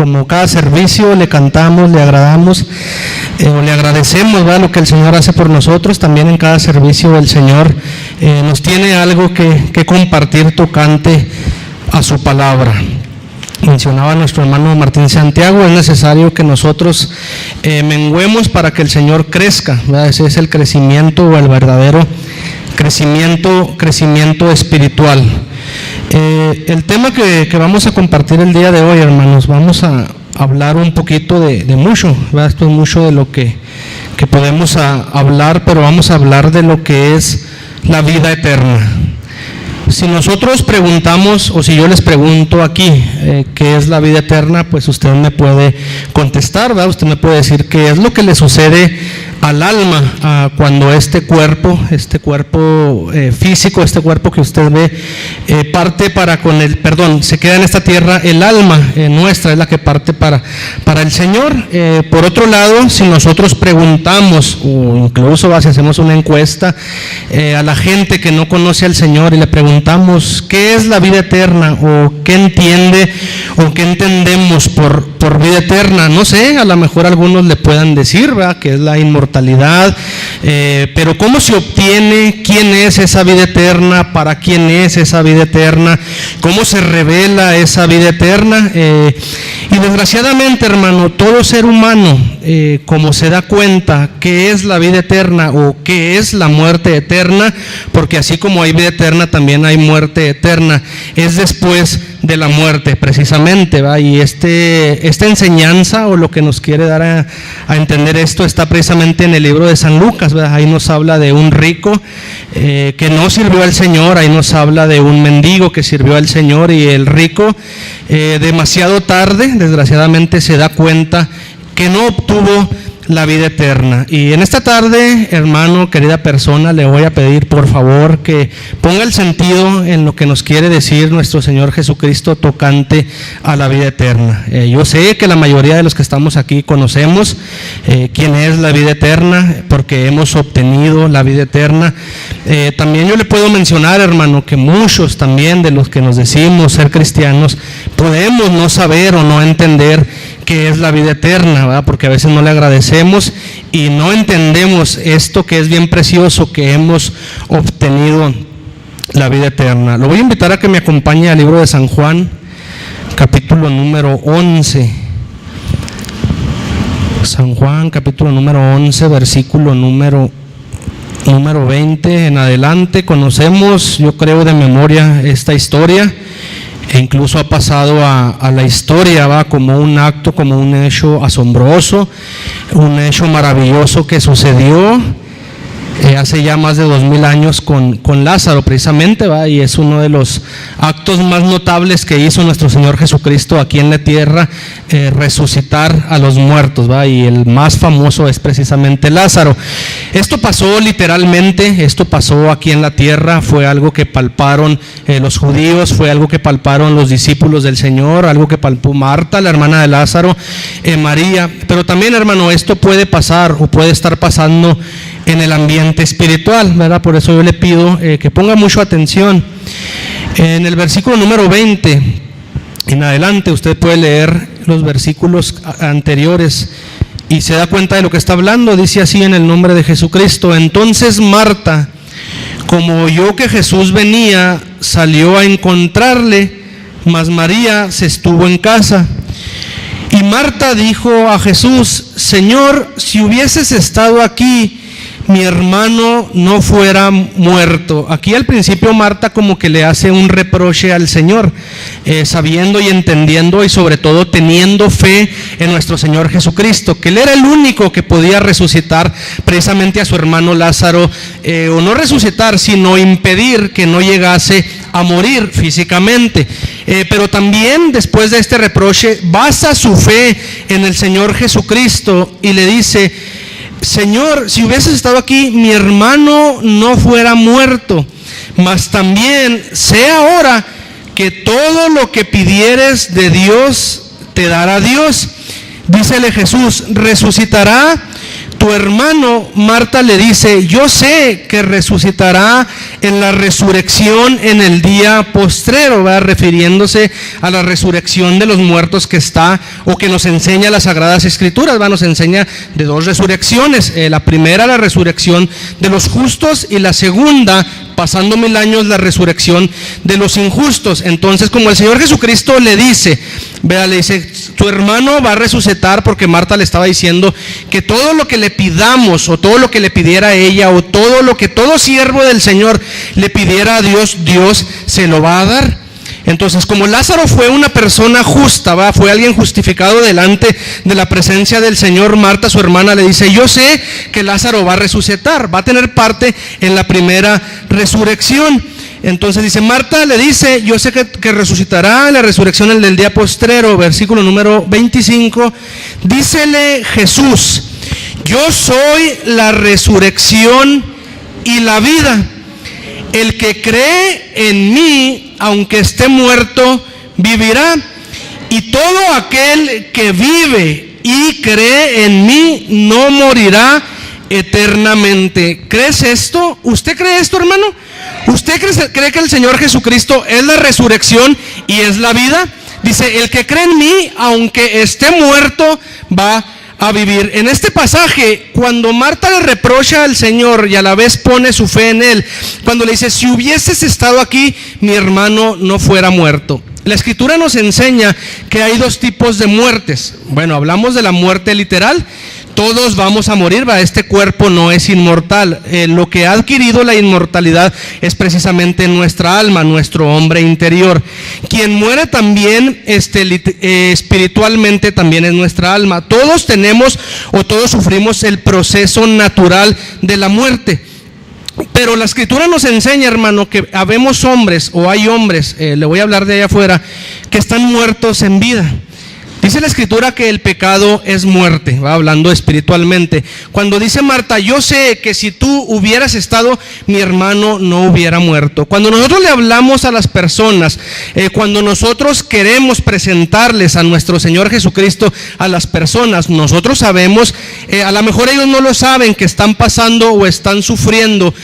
como cada servicio le cantamos, le agradamos o le agradecemos, ¿verdad?, lo que el Señor hace por nosotros. También en cada servicio el Señor nos tiene algo que compartir tocante a su palabra. Mencionaba nuestro hermano Martín Santiago, es necesario que nosotros menguemos para que el Señor crezca, ¿verdad? Ese es el crecimiento o el verdadero crecimiento espiritual. El tema que vamos a compartir el día de hoy, hermanos, vamos a hablar un poquito de mucho, ¿verdad? Esto es mucho de lo que podemos hablar, pero vamos a hablar de lo que es la vida eterna. Si nosotros preguntamos, o si yo les pregunto aquí qué es la vida eterna, pues usted me puede contestar, ¿verdad? Usted me puede decir qué es lo que le sucede al alma cuando este cuerpo físico, este cuerpo que usted ve, parte se queda en esta tierra. El alma nuestra es la que parte para el Señor. Por otro lado, si nosotros preguntamos, o incluso si hacemos una encuesta a la gente que no conoce al Señor y le preguntamos qué es la vida eterna, o qué entiende o qué entendemos por vida eterna, no sé, a lo mejor algunos le puedan decir, ¿verdad?, que es la inmortalidad, pero ¿cómo se obtiene? ¿Quién es esa vida eterna? ¿Para quién es esa vida eterna? ¿Cómo se revela esa vida eterna? Y desgraciadamente, hermano, todo ser humano, como se da cuenta qué es la vida eterna o qué es la muerte eterna, porque así como hay vida eterna, también hay muerte eterna, es después de la muerte precisamente, ¿va? Y esta enseñanza, o lo que nos quiere dar a entender esto, está precisamente en el libro de San Lucas, ¿va? Ahí nos habla de un rico que no sirvió al Señor, ahí nos habla de un mendigo que sirvió al Señor, y el rico demasiado tarde, desgraciadamente, se da cuenta que no obtuvo la vida eterna. Y en esta tarde, hermano, querida persona, le voy a pedir por favor que ponga el sentido en lo que nos quiere decir nuestro Señor Jesucristo tocante a la vida eterna. Yo sé que la mayoría de los que estamos aquí conocemos quién es la vida eterna, porque hemos obtenido la vida eterna. También yo le puedo mencionar, hermano, que muchos también de los que nos decimos ser cristianos podemos no saber o no entender qué es la vida eterna, ¿verdad? Porque a veces no le agradecemos y no entendemos esto que es bien precioso, que hemos obtenido la vida eterna. Lo voy a invitar a que me acompañe al libro de San Juan, capítulo número 11. San Juan, capítulo número 11, versículo número 20 en adelante. Conocemos, yo creo de memoria, esta historia, e incluso ha pasado a la historia, ¿va?, como un acto, como un hecho asombroso, un hecho maravilloso que sucedió hace ya más de 2000 años con Lázaro precisamente, ¿va? Y es uno de los actos más notables que hizo nuestro Señor Jesucristo aquí en la tierra, resucitar a los muertos, ¿va? Y el más famoso es precisamente Lázaro. Esto pasó literalmente, esto pasó aquí en la tierra, fue algo que palparon los judíos, fue algo que palparon los discípulos del Señor, algo que palpó Marta, la hermana de Lázaro, María. Pero también, hermano, esto puede pasar o puede estar pasando en el ambiente espiritual, ¿verdad? Por eso yo le pido que ponga mucha atención. En el versículo número 20 en adelante, usted puede leer los versículos anteriores y se da cuenta de lo que está hablando. Dice así en el nombre de Jesucristo: entonces Marta, como oyó que Jesús venía, salió a encontrarle, mas María se estuvo en casa. Y Marta dijo a Jesús: Señor, si hubieses estado aquí, mi hermano no fuera muerto. Aquí al principio Marta como que le hace un reproche al Señor, sabiendo y entendiendo y sobre todo teniendo fe en nuestro Señor Jesucristo, que Él era el único que podía resucitar precisamente a su hermano Lázaro, o no resucitar, sino impedir que no llegase a morir físicamente. Pero también después de este reproche basa su fe en el Señor Jesucristo y le dice: Señor, si hubieses estado aquí, mi hermano no fuera muerto, mas también sé ahora que todo lo que pidieres de Dios te dará Dios. Dícele Jesús: resucitará tu hermano, Marta le dice, yo sé que resucitará en la resurrección en el día postrero, ¿verdad? Refiriéndose a la resurrección de los muertos que está, o que nos enseña las Sagradas Escrituras, ¿verdad? Nos enseña de dos resurrecciones, la primera, la resurrección de los justos, y la segunda, pasando 1000 años, la resurrección de los injustos. Entonces, como el Señor Jesucristo le dice, vea, le dice, tu hermano va a resucitar, porque Marta le estaba diciendo que todo lo que le pidamos, o todo lo que le pidiera a ella, o todo lo que todo siervo del Señor le pidiera a Dios, Dios se lo va a dar. Entonces, como Lázaro fue una persona justa, ¿va? Fue alguien justificado delante de la presencia del Señor, Marta, su hermana, le dice, yo sé que Lázaro va a resucitar, va a tener parte en la primera resurrección. Entonces dice, Marta le dice, yo sé que resucitará en la resurrección el del día postrero, versículo número 25, dícele Jesús, yo soy la resurrección y la vida. El que cree en mí, aunque esté muerto, vivirá. Y todo aquel que vive y cree en mí, no morirá eternamente. ¿Crees esto? ¿Usted cree esto, hermano? ¿Usted cree que el Señor Jesucristo es la resurrección y es la vida? Dice, el que cree en mí, aunque esté muerto, va a vivir. En este pasaje, cuando Marta le reprocha al Señor y a la vez pone su fe en Él, cuando le dice, si hubieses estado aquí, mi hermano no fuera muerto. La Escritura nos enseña que hay dos tipos de muertes. Bueno, hablamos de la muerte literal. Todos vamos a morir, ¿va? Este cuerpo no es inmortal. Lo que ha adquirido la inmortalidad es precisamente nuestra alma, nuestro hombre interior. Quien muere también espiritualmente también es nuestra alma. Todos tenemos o todos sufrimos el proceso natural de la muerte. Pero la Escritura nos enseña, hermano, que habemos hombres, o hay hombres, le voy a hablar de allá afuera, que están muertos en vida. Dice la Escritura que el pecado es muerte, va hablando espiritualmente. Cuando dice Marta, yo sé que si tú hubieras estado, mi hermano no hubiera muerto. Cuando nosotros le hablamos a las personas, cuando nosotros queremos presentarles a nuestro Señor Jesucristo a las personas, nosotros sabemos, a lo mejor ellos no lo saben, que están pasando o están sufriendo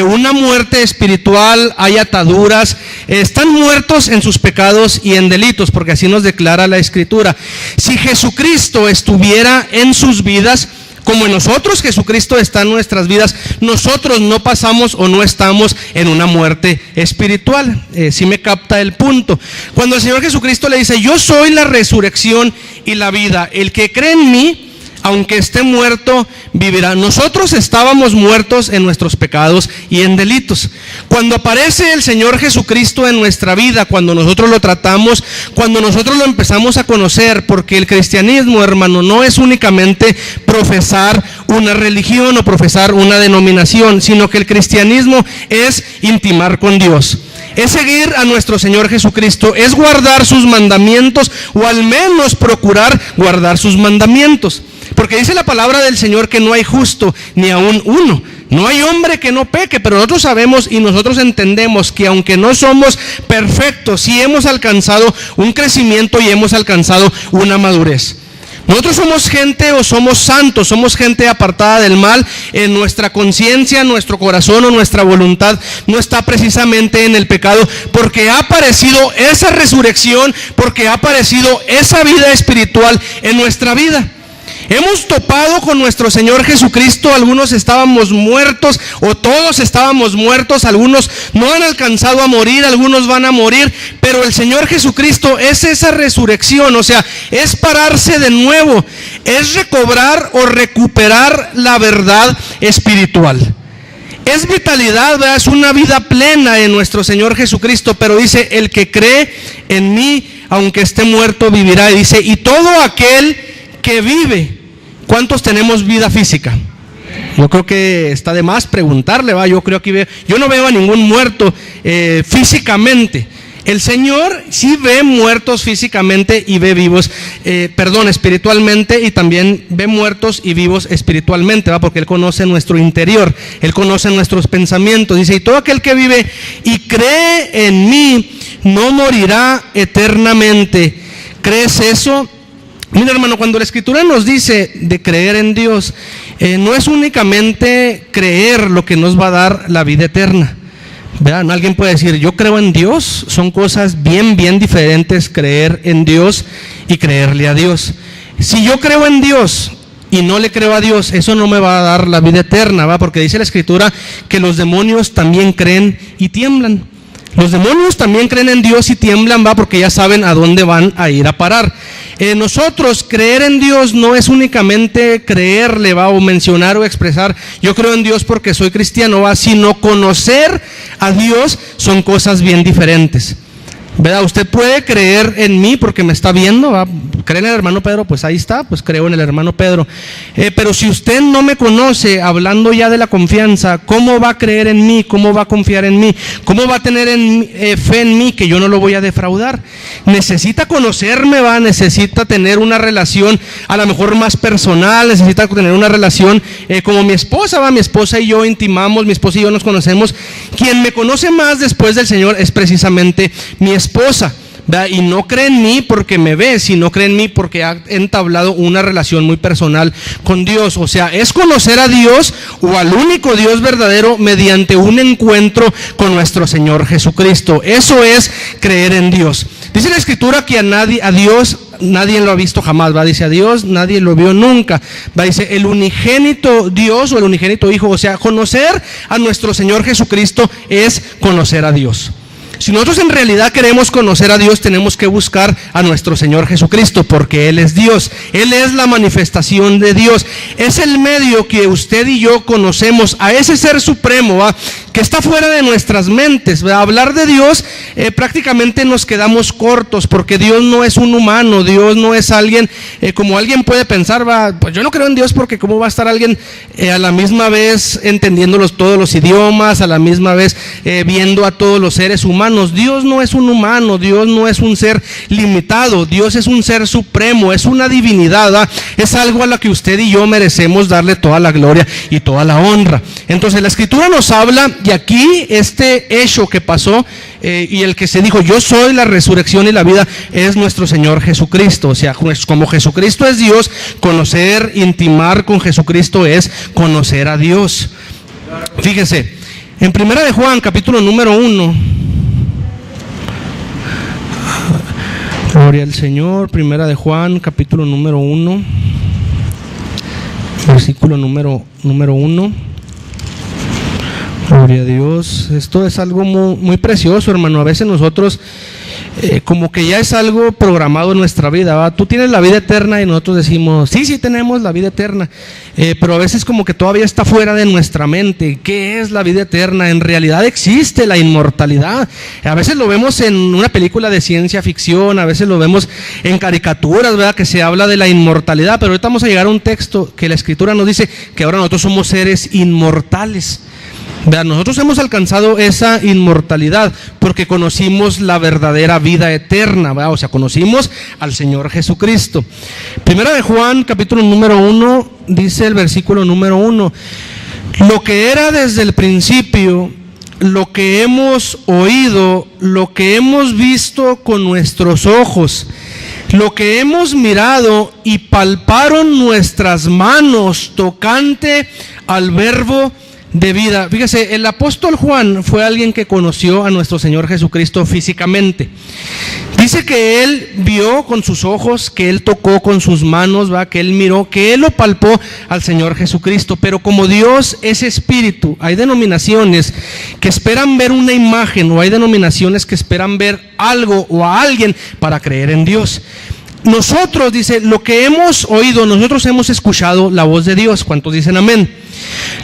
una muerte espiritual, hay ataduras, están muertos en sus pecados y en delitos, porque así nos declara la Escritura. Si Jesucristo estuviera en sus vidas, como en nosotros Jesucristo está en nuestras vidas, nosotros no pasamos o no estamos en una muerte espiritual. ¿Sí me capta el punto? Cuando el Señor Jesucristo le dice, yo soy la resurrección y la vida, el que cree en mí, aunque esté muerto, vivirá. Nosotros estábamos muertos en nuestros pecados y en delitos. Cuando aparece el Señor Jesucristo en nuestra vida, cuando nosotros lo tratamos, cuando nosotros lo empezamos a conocer, porque el cristianismo, hermano, no es únicamente profesar una religión o profesar una denominación, sino que el cristianismo es intimar con Dios. Es seguir a nuestro Señor Jesucristo, es guardar sus mandamientos, o al menos procurar guardar sus mandamientos. Porque dice la palabra del Señor que no hay justo ni aún uno. No hay hombre que no peque, pero nosotros sabemos y nosotros entendemos que aunque no somos perfectos, sí hemos alcanzado un crecimiento y hemos alcanzado una madurez. Nosotros somos gente o somos santos, somos gente apartada del mal. En nuestra conciencia, nuestro corazón o nuestra voluntad no está precisamente en el pecado, porque ha aparecido esa resurrección, porque ha aparecido esa vida espiritual en nuestra vida. Hemos topado con nuestro Señor Jesucristo, algunos estábamos muertos o todos estábamos muertos, algunos no han alcanzado a morir, algunos van a morir, pero el Señor Jesucristo es esa resurrección, o sea, es pararse de nuevo, es recobrar o recuperar la verdad espiritual. Es vitalidad, ¿verdad? Es una vida plena en nuestro Señor Jesucristo, pero dice, el que cree en mí, aunque esté muerto, vivirá. Y dice, y todo aquel que vive. ¿Cuántos tenemos vida física? Yo creo que está de más preguntarle, ¿va? Yo no veo a ningún muerto físicamente. El Señor sí ve muertos físicamente y ve vivos, espiritualmente, y también ve muertos y vivos espiritualmente, ¿va? Porque Él conoce nuestro interior, Él conoce nuestros pensamientos. Dice, y todo aquel que vive y cree en mí no morirá eternamente. ¿Crees eso? Mira, hermano, cuando la Escritura nos dice de creer en Dios, no es únicamente creer lo que nos va a dar la vida eterna. Vean, alguien puede decir, yo creo en Dios. Son cosas bien diferentes creer en Dios y creerle a Dios. Si yo creo en Dios y no le creo a Dios, eso no me va a dar la vida eterna, ¿va? Porque dice la Escritura que los demonios también creen y tiemblan. Los demonios también creen en Dios y tiemblan, ¿va? Porque ya saben a dónde van a ir a parar. Nosotros creer en Dios no es únicamente creerle, ¿va? O mencionar o expresar, yo creo en Dios porque soy cristiano, ¿va? Sino conocer a Dios son cosas bien diferentes. ¿Verdad? Usted puede creer en mí porque me está viendo, ¿va? ¿Cree en el hermano Pedro? Pues ahí está, pues creo en el hermano Pedro. Pero si usted no me conoce, hablando ya de la confianza, ¿cómo va a creer en mí? ¿Cómo va a confiar en mí? ¿Cómo va a tener fe en mí que yo no lo voy a defraudar? Necesita conocerme, ¿va? Necesita tener una relación a lo mejor más personal, necesita tener una relación como mi esposa, ¿va? Mi esposa y yo intimamos, mi esposa y yo nos conocemos. Quien me conoce más después del Señor es precisamente mi esposa, ¿verdad? Y no cree en mí porque me ve, sino cree en mí porque ha entablado una relación muy personal con Dios. O sea, es conocer a Dios o al único Dios verdadero mediante un encuentro con nuestro Señor Jesucristo. Eso es creer en Dios. Dice la Escritura que a Dios nadie lo ha visto jamás, ¿va? Dice a Dios nadie lo vio nunca, ¿va? Dice el unigénito Dios o el unigénito Hijo. O sea, conocer a nuestro Señor Jesucristo es conocer a Dios. Si nosotros en realidad queremos conocer a Dios, tenemos que buscar a nuestro Señor Jesucristo, porque Él es Dios, Él es la manifestación de Dios, es el medio que usted y yo conocemos a ese ser supremo, ¿va? Que está fuera de nuestras mentes, ¿va? Hablar de Dios prácticamente nos quedamos cortos, porque Dios no es un humano, Dios no es alguien, como alguien puede pensar, ¿va? Pues yo no creo en Dios porque cómo va a estar alguien a la misma vez entendiendo todos los idiomas, a la misma vez viendo a todos los seres humanos. Dios no es un humano, Dios no es un ser limitado, Dios es un ser supremo, es una divinidad, ¿va? Es algo a la que usted y yo merecemos darle toda la gloria y toda la honra. Entonces la Escritura nos habla, y aquí este hecho que pasó y el que se dijo, yo soy la resurrección y la vida, es nuestro Señor Jesucristo. O sea, como Jesucristo es Dios, conocer, intimar con Jesucristo es conocer a Dios. Fíjese, en 1 de Juan, capítulo número 1, gloria al Señor. 1 de Juan, capítulo número 1, versículo número 1. Gloria a Dios. Esto es algo muy precioso, hermano. A veces nosotros como que ya es algo programado en nuestra vida, ¿va? Tú tienes la vida eterna y nosotros decimos, sí tenemos la vida eterna, pero a veces como que todavía está fuera de nuestra mente. ¿Qué es la vida eterna? En realidad existe la inmortalidad. A veces lo vemos en una película de ciencia ficción, a veces lo vemos en caricaturas, ¿verdad? Que se habla de la inmortalidad, pero ahorita vamos a llegar a un texto que la Escritura nos dice que ahora nosotros somos seres inmortales. Vean, nosotros hemos alcanzado esa inmortalidad porque conocimos la verdadera vida eterna, ¿verdad? O sea, conocimos al Señor Jesucristo. 1 de Juan, capítulo número 1, dice el versículo número 1: lo que era desde el principio, lo que hemos oído, lo que hemos visto con nuestros ojos, lo que hemos mirado y palparon nuestras manos tocante al verbo de vida. Fíjese, el apóstol Juan fue alguien que conoció a nuestro Señor Jesucristo físicamente. Dice que él vio con sus ojos, que él tocó con sus manos, ¿va? Que él miró, que él lo palpó al Señor Jesucristo. Pero como Dios es espíritu, hay denominaciones que esperan ver una imagen, o hay denominaciones que esperan ver algo o a alguien para creer en Dios. Nosotros, dice, lo que hemos oído, nosotros hemos escuchado la voz de Dios. ¿Cuántos dicen amén?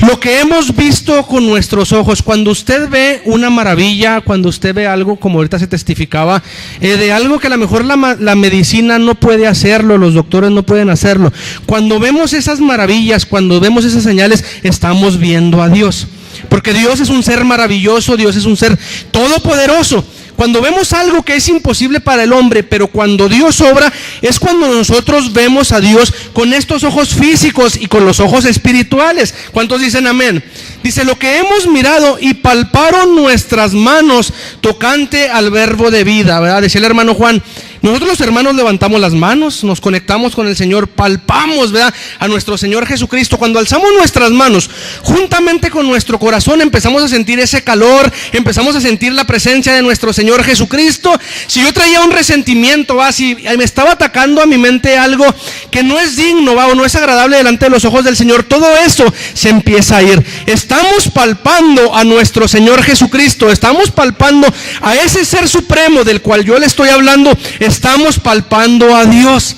Lo que hemos visto con nuestros ojos. Cuando usted ve una maravilla, cuando usted ve algo, como ahorita se testificaba, de algo que a lo mejor la medicina no puede hacerlo, los doctores no pueden hacerlo, cuando vemos esas maravillas, cuando vemos esas señales, estamos viendo a Dios. Porque Dios es un ser maravilloso, Dios es un ser todopoderoso. Cuando vemos algo que es imposible para el hombre, pero cuando Dios obra, es cuando nosotros vemos a Dios con estos ojos físicos y con los ojos espirituales. ¿Cuántos dicen amén? Dice, lo que hemos mirado y palparon nuestras manos tocante al verbo de vida, ¿verdad? Decía el hermano Juan, Nosotros los hermanos levantamos las manos, nos conectamos con el Señor, palpamos, ¿verdad?, a nuestro Señor Jesucristo. Cuando alzamos nuestras manos, juntamente con nuestro corazón, empezamos a sentir ese calor, empezamos a sentir la presencia de nuestro Señor Jesucristo. Si yo traía un resentimiento, si me estaba atacando a mi mente algo que no es digno, o no es agradable delante de los ojos del Señor, todo eso se empieza a ir. Estamos palpando a nuestro Señor Jesucristo, estamos palpando a ese ser supremo del cual yo le estoy hablando. Estamos palpando a Dios.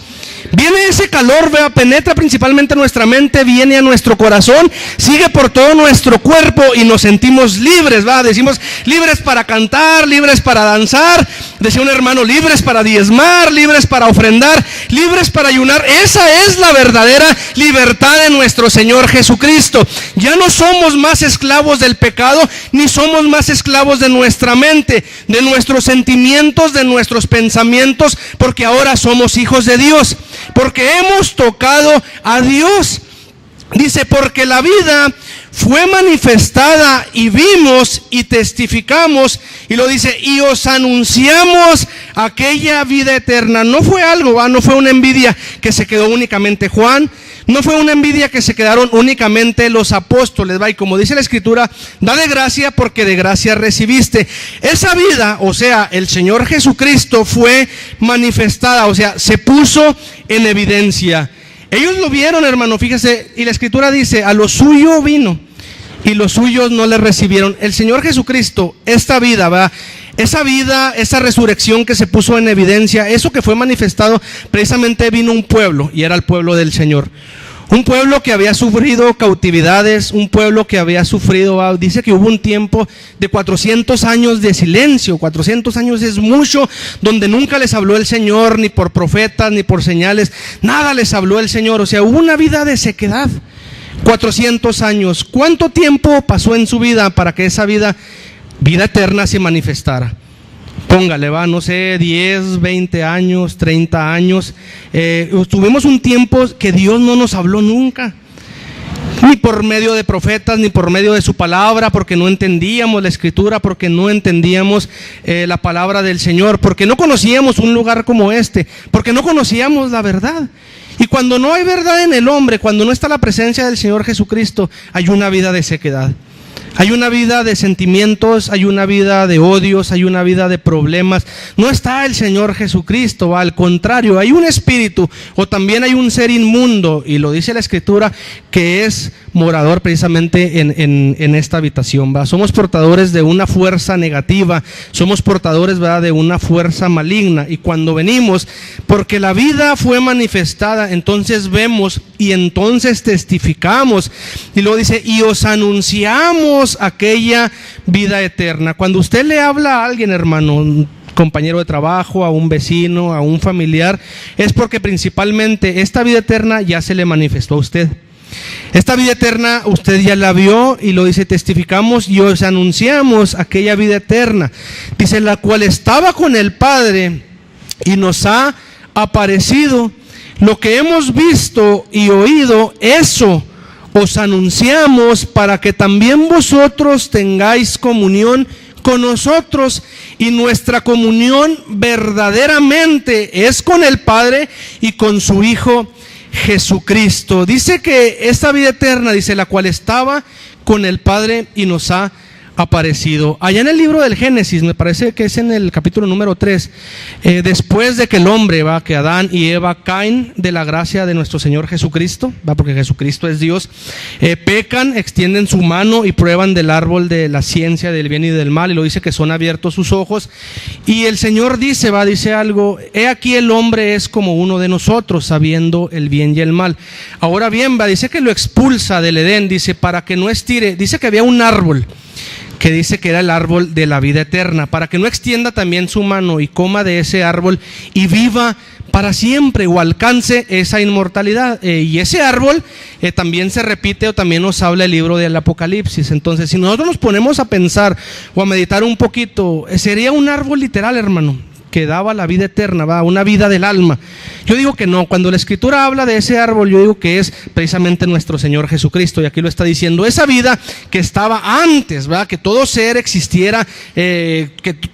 Viene ese calor, penetra principalmente nuestra mente, viene a nuestro corazón, sigue por todo nuestro cuerpo y nos sentimos libres, decimos libres para cantar, libres para danzar, decía un hermano, libres para diezmar, libres para ofrendar, libres para ayunar. Esa es la verdadera libertad de nuestro Señor Jesucristo. Ya no somos más esclavos del pecado, ni somos más esclavos de nuestra mente, de nuestros sentimientos, de nuestros pensamientos, porque ahora somos hijos de Dios. Porque hemos tocado a Dios. Dice, porque la vida fue manifestada y vimos y testificamos, y lo dice, y os anunciamos aquella vida eterna. No fue algo, no fue una envidia que se quedó únicamente Juan, no fue una envidia que se quedaron únicamente los apóstoles, y como dice la Escritura, da de gracia porque de gracia recibiste. Esa vida, o sea, el Señor Jesucristo fue manifestada, o sea, se puso en evidencia. Ellos lo vieron, hermano, fíjese, y la Escritura dice, a lo suyo vino y los suyos no le recibieron. El Señor Jesucristo, esta vida, esa resurrección que se puso en evidencia, eso que fue manifestado, precisamente vino un pueblo, y era el pueblo del Señor. Un pueblo que había sufrido cautividades, un pueblo que había sufrido, dice que hubo un tiempo de 400 años de silencio. 400 años es mucho, donde nunca les habló el Señor, ni por profetas, ni por señales, nada les habló el Señor. O sea, hubo una vida de sequedad, 400 años. ¿Cuánto tiempo pasó en su vida para que esa vida eterna se manifestara? Póngale, no sé, 10, 20 años, 30 años. Tuvimos un tiempo que Dios no nos habló nunca, ni por medio de profetas, ni por medio de su palabra, porque no entendíamos la Escritura, porque no entendíamos la palabra del Señor, porque no conocíamos un lugar como este, porque no conocíamos la verdad. Y cuando no hay verdad en el hombre, cuando no está la presencia del Señor Jesucristo, hay una vida de sequedad. Hay una vida de sentimientos, hay una vida de odios, hay una vida de problemas. No está el Señor Jesucristo, al contrario, hay un espíritu, o también hay un ser inmundo, y lo dice la Escritura, que es morador precisamente en esta habitación. Somos portadores de una fuerza negativa, somos portadores de una fuerza maligna, y cuando venimos, porque la vida fue manifestada, entonces vemos y entonces testificamos, y luego dice, y os anunciamos aquella vida eterna. Cuando usted le habla a alguien, hermano, un compañero de trabajo, a un vecino, a un familiar, es porque principalmente esta vida eterna ya se le manifestó a usted. Esta vida eterna usted ya la vio, y lo dice, testificamos y os anunciamos aquella vida eterna. Dice, la cual estaba con el Padre y nos ha aparecido. Lo que hemos visto y oído, eso os anunciamos, para que también vosotros tengáis comunión con nosotros, y nuestra comunión verdaderamente es con el Padre y con su Hijo Jesucristo. Dice que esta vida eterna, dice, la cual estaba con el Padre y nos ha aparecido. Allá en el libro del Génesis, me parece que es en el capítulo número 3, después de que el hombre, que Adán y Eva caen de la gracia de nuestro Señor Jesucristo, porque Jesucristo es Dios, pecan, extienden su mano y prueban del árbol de la ciencia del bien y del mal, y lo dice que son abiertos sus ojos, y el Señor dice algo, he aquí el hombre es como uno de nosotros, sabiendo el bien y el mal. Ahora bien, dice que lo expulsa del Edén, dice, para que no estire, dice que había un árbol, que dice que era el árbol de la vida eterna, para que no extienda también su mano y coma de ese árbol y viva para siempre, o alcance esa inmortalidad. Y ese árbol también se repite, o también nos habla el libro del Apocalipsis. Entonces, si nosotros nos ponemos a pensar o a meditar un poquito, sería un árbol literal, hermano, que daba la vida eterna, ¿va? Una vida del alma. Yo digo que no. Cuando la Escritura habla de ese árbol, yo digo que es precisamente nuestro Señor Jesucristo, y aquí lo está diciendo. Esa vida que estaba antes, ¿va? Que todo ser existiera,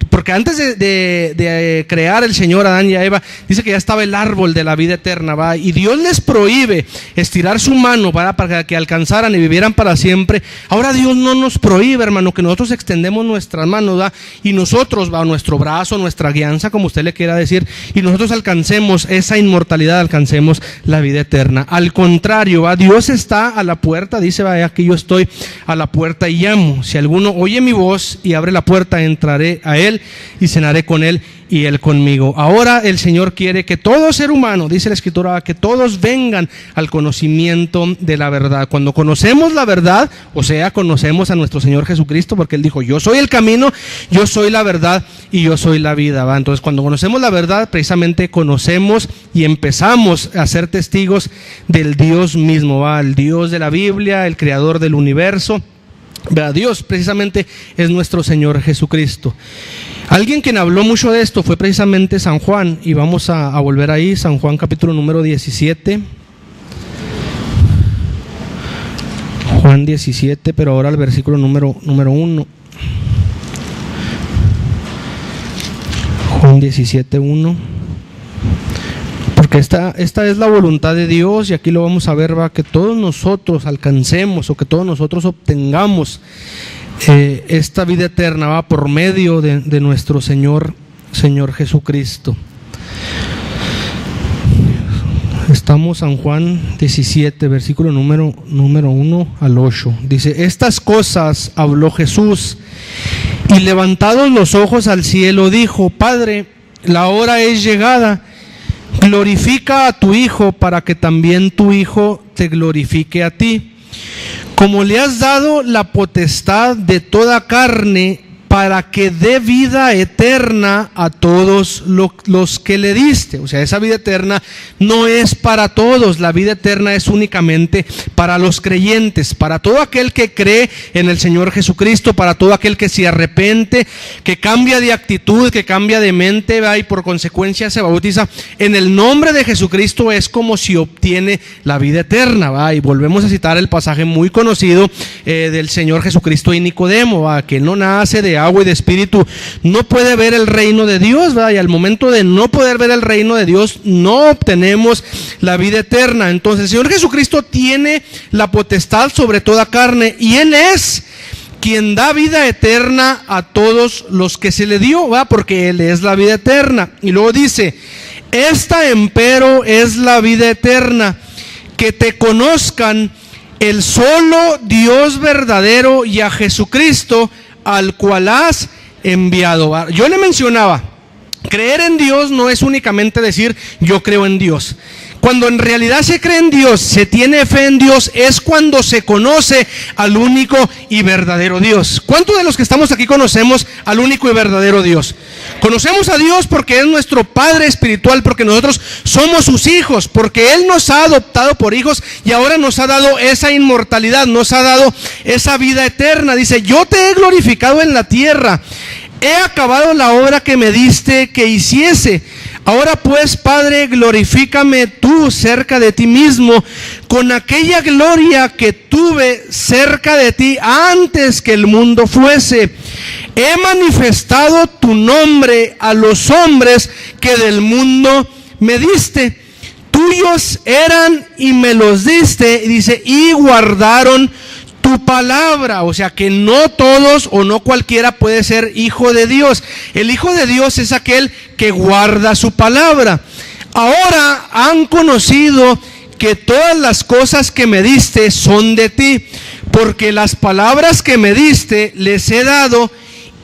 porque antes de crear el Señor Adán y a Eva, dice que ya estaba el árbol de la vida eterna, ¿va? Y Dios les prohíbe estirar su mano para que alcanzaran y vivieran para siempre. Ahora Dios no nos prohíbe, hermano, que nosotros extendemos nuestras manos, ¿va? Y nosotros, ¿va? Nuestro brazo, nuestra guianza, como usted le quiera decir, y nosotros alcancemos esa inmortalidad, alcancemos la vida eterna. Al contrario, ¿va? Dios está a la puerta, dice, ¿va? Aquí yo estoy a la puerta y llamo. Si alguno oye mi voz y abre la puerta, entraré a él y cenaré con él y él conmigo. Ahora el Señor quiere que todo ser humano, dice la Escritura, que todos vengan al conocimiento de la verdad. Cuando conocemos la verdad, o sea, conocemos a nuestro Señor Jesucristo, porque Él dijo, yo soy el camino, yo soy la verdad y yo soy la vida, ¿va? Entonces, cuando conocemos la verdad, precisamente conocemos y empezamos a ser testigos del Dios mismo, ¿va? El Dios de la Biblia, el creador del universo. Dios precisamente es nuestro Señor Jesucristo. Alguien quien habló mucho de esto fue precisamente San Juan, y vamos a volver ahí, San Juan capítulo número 17. Juan 17, pero ahora el versículo número 1. Juan 17, 1. Porque esta es la voluntad de Dios, y aquí lo vamos a ver, va, que todos nosotros alcancemos, o que todos nosotros obtengamos esta vida eterna, va, por medio de nuestro Señor Jesucristo. Estamos en Juan 17, versículo número 1 al 8. Dice, estas cosas habló Jesús, y levantados los ojos al cielo, dijo, Padre, la hora es llegada, glorifica a tu Hijo, para que también tu Hijo te glorifique a ti, como le has dado la potestad de toda carne, para que dé vida eterna a todos los que le diste. O sea, esa vida eterna no es para todos, la vida eterna es únicamente para los creyentes, para todo aquel que cree en el Señor Jesucristo, para todo aquel que se arrepiente, que cambia de actitud, que cambia de mente, ¿va? Y por consecuencia se bautiza en el nombre de Jesucristo, es como si obtiene la vida eterna, ¿va? Y volvemos a citar el pasaje muy conocido del Señor Jesucristo y Nicodemo, ¿va? Que no nace de agua y de espíritu, no puede ver el reino de Dios, ¿verdad? Y al momento de no poder ver el reino de Dios, no obtenemos la vida eterna. Entonces el Señor Jesucristo tiene la potestad sobre toda carne, y Él es quien da vida eterna a todos los que se le dio, ¿verdad? Porque Él es la vida eterna. Y luego dice, esta empero es la vida eterna, que te conozcan el solo Dios verdadero y a Jesucristo, al cual has enviado. Yo le mencionaba, creer en Dios no es únicamente decir yo creo en Dios. Cuando en realidad se cree en Dios, se tiene fe en Dios, es cuando se conoce al único y verdadero Dios. ¿Cuántos de los que estamos aquí conocemos al único y verdadero Dios? Conocemos a Dios porque es nuestro Padre espiritual, porque nosotros somos sus hijos, porque Él nos ha adoptado por hijos y ahora nos ha dado esa inmortalidad, nos ha dado esa vida eterna. Dice, yo te he glorificado en la tierra, he acabado la obra que me diste que hiciese. Ahora pues, Padre, glorifícame tú cerca de ti mismo, con aquella gloria que tuve cerca de ti antes que el mundo fuese. He manifestado tu nombre a los hombres que del mundo me diste. Tuyos eran y me los diste, y dice, y guardaron tu palabra. O sea que no todos o no cualquiera puede ser hijo de Dios. El hijo de Dios es aquel que guarda su palabra. Ahora han conocido que todas las cosas que me diste son de ti, porque las palabras que me diste les he dado,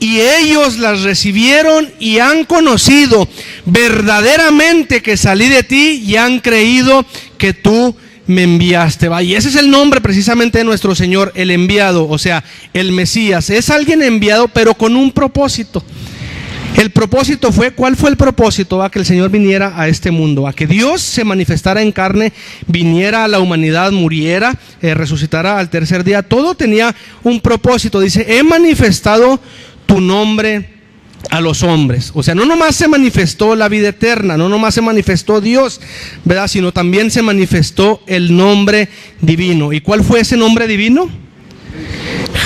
y ellos las recibieron y han conocido verdaderamente que salí de ti, y han creído que tú me enviaste. Y ese es el nombre precisamente de nuestro Señor, el enviado, o sea, el Mesías. Es alguien enviado, pero con un propósito. El propósito fue, ¿cuál fue el propósito? Que el Señor viniera a este mundo, a que Dios se manifestara en carne, viniera a la humanidad, muriera, resucitara al tercer día. Todo tenía un propósito. Dice, he manifestado tu nombre a los hombres. O sea, no nomás se manifestó la vida eterna, no nomás se manifestó Dios, ¿verdad? Sino también se manifestó el nombre divino. ¿Y cuál fue ese nombre divino?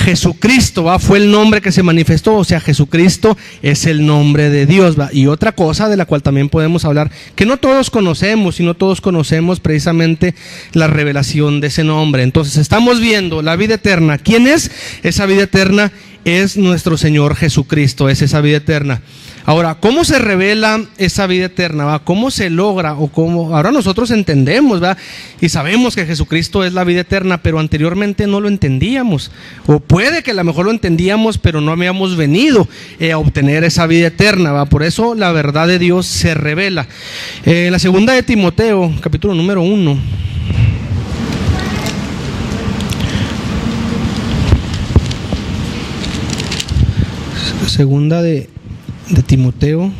Jesucristo, ¿va? Fue el nombre que se manifestó. O sea, Jesucristo es el nombre de Dios, ¿va? Y otra cosa de la cual también podemos hablar, que no todos conocemos, y no todos conocemos precisamente la revelación de ese nombre. Entonces estamos viendo la vida eterna. ¿Quién es? Esa vida eterna es nuestro Señor Jesucristo, es esa vida eterna. Ahora, ¿cómo se revela esa vida eterna? ¿Va? ¿Cómo se logra? O cómo? Ahora nosotros entendemos, ¿va? Y sabemos que Jesucristo es la vida eterna, pero anteriormente no lo entendíamos. O puede que a lo mejor lo entendíamos, pero no habíamos venido a obtener esa vida eterna, ¿va? Por eso la verdad de Dios se revela. En la segunda de Timoteo, capítulo número 1. Segunda de Timoteo.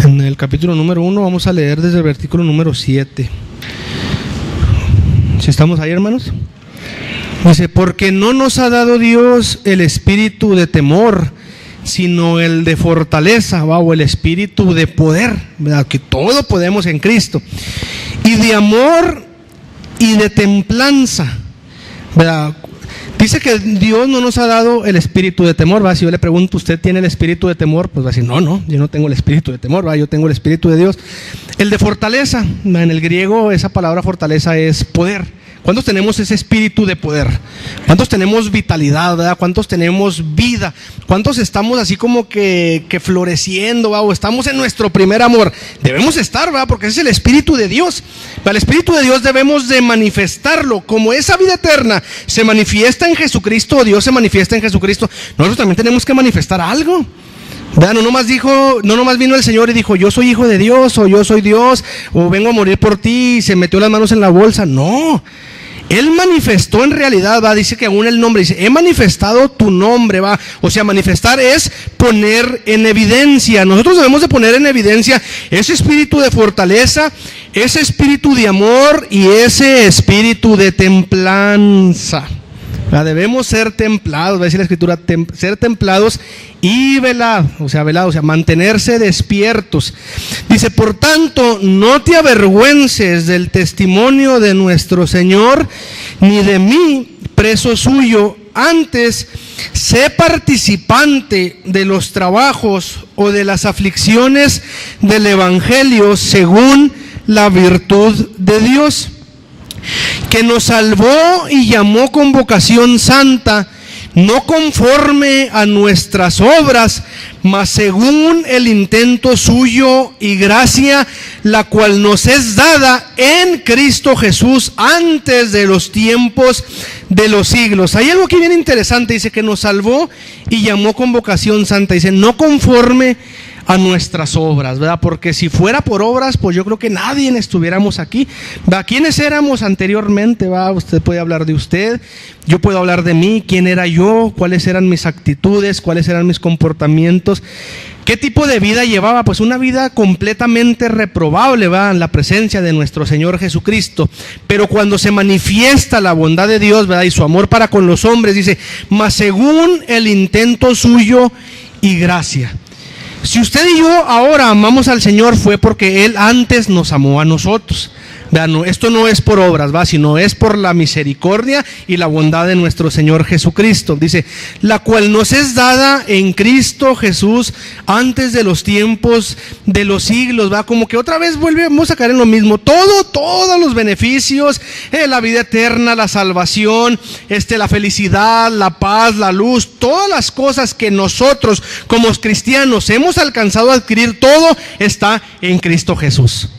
En el capítulo número 1 vamos a leer desde el versículo número 7. ¿Si estamos ahí, hermanos? Dice, porque no nos ha dado Dios el espíritu de temor, sino el de fortaleza, ¿va? O el espíritu de poder, ¿verdad? Que todo podemos en Cristo, y de amor y de templanza, ¿verdad? Dice que Dios no nos ha dado el espíritu de temor, ¿va? Si yo le pregunto, ¿usted tiene el espíritu de temor? Pues va a decir, no, yo no tengo el espíritu de temor, ¿va? Yo tengo el espíritu de Dios. El de fortaleza, ¿va? En el griego esa palabra fortaleza es poder. ¿Cuántos tenemos ese espíritu de poder? ¿Cuántos tenemos vitalidad, verdad? ¿Cuántos tenemos vida? ¿Cuántos estamos así como que floreciendo, ¿va? O estamos en nuestro primer amor? Debemos estar, ¿va? Porque ese es el espíritu de Dios. El espíritu de Dios debemos de manifestarlo. Como esa vida eterna se manifiesta en Jesucristo, Dios se manifiesta en Jesucristo, nosotros también tenemos que manifestar algo. ¿Verdad? No nomás vino el Señor y dijo, yo soy hijo de Dios, o yo soy Dios, o vengo a morir por ti, y se metió las manos en la bolsa. No, Él manifestó en realidad, ¿va? Dice que aún el nombre, dice, he manifestado tu nombre, ¿va? O sea, manifestar es poner en evidencia. Nosotros debemos de poner en evidencia ese espíritu de fortaleza, ese espíritu de amor y ese espíritu de templanza. Debemos ser templados, va a decir la Escritura, ser templados y velados, o sea, mantenerse despiertos. Dice, por tanto, no te avergüences del testimonio de nuestro Señor, ni de mí, preso suyo. Antes, sé participante de los trabajos o de las aflicciones del Evangelio según la virtud de Dios, que nos salvó y llamó con vocación santa, no conforme a nuestras obras, mas según el intento suyo y gracia, la cual nos es dada en Cristo Jesús antes de los tiempos de los siglos. Hay algo aquí bien interesante, dice que nos salvó y llamó con vocación santa, dice no conforme a nuestras obras, ¿verdad? Porque si fuera por obras, pues yo creo que nadie estuviéramos aquí, ¿verdad? ¿Quiénes éramos anteriormente? ¿Va? Usted puede hablar de usted, yo puedo hablar de mí, quién era yo, cuáles eran mis actitudes, cuáles eran mis comportamientos, qué tipo de vida llevaba. Pues una vida completamente reprobable, ¿va? En la presencia de nuestro Señor Jesucristo. Pero cuando se manifiesta la bondad de Dios, ¿verdad? Y su amor para con los hombres, dice, mas según el intento suyo y gracia. Si usted y yo ahora amamos al Señor, fue porque Él antes nos amó a nosotros. Vean, esto no es por obras, ¿va? Sino es por la misericordia y la bondad de nuestro Señor Jesucristo. Dice, la cual nos es dada en Cristo Jesús antes de los tiempos de los siglos, ¿va? Como que otra vez volvemos a caer en lo mismo. Todos los beneficios, la vida eterna, la salvación, la felicidad, la paz, la luz, todas las cosas que nosotros como cristianos hemos alcanzado a adquirir, todo está en Cristo Jesús.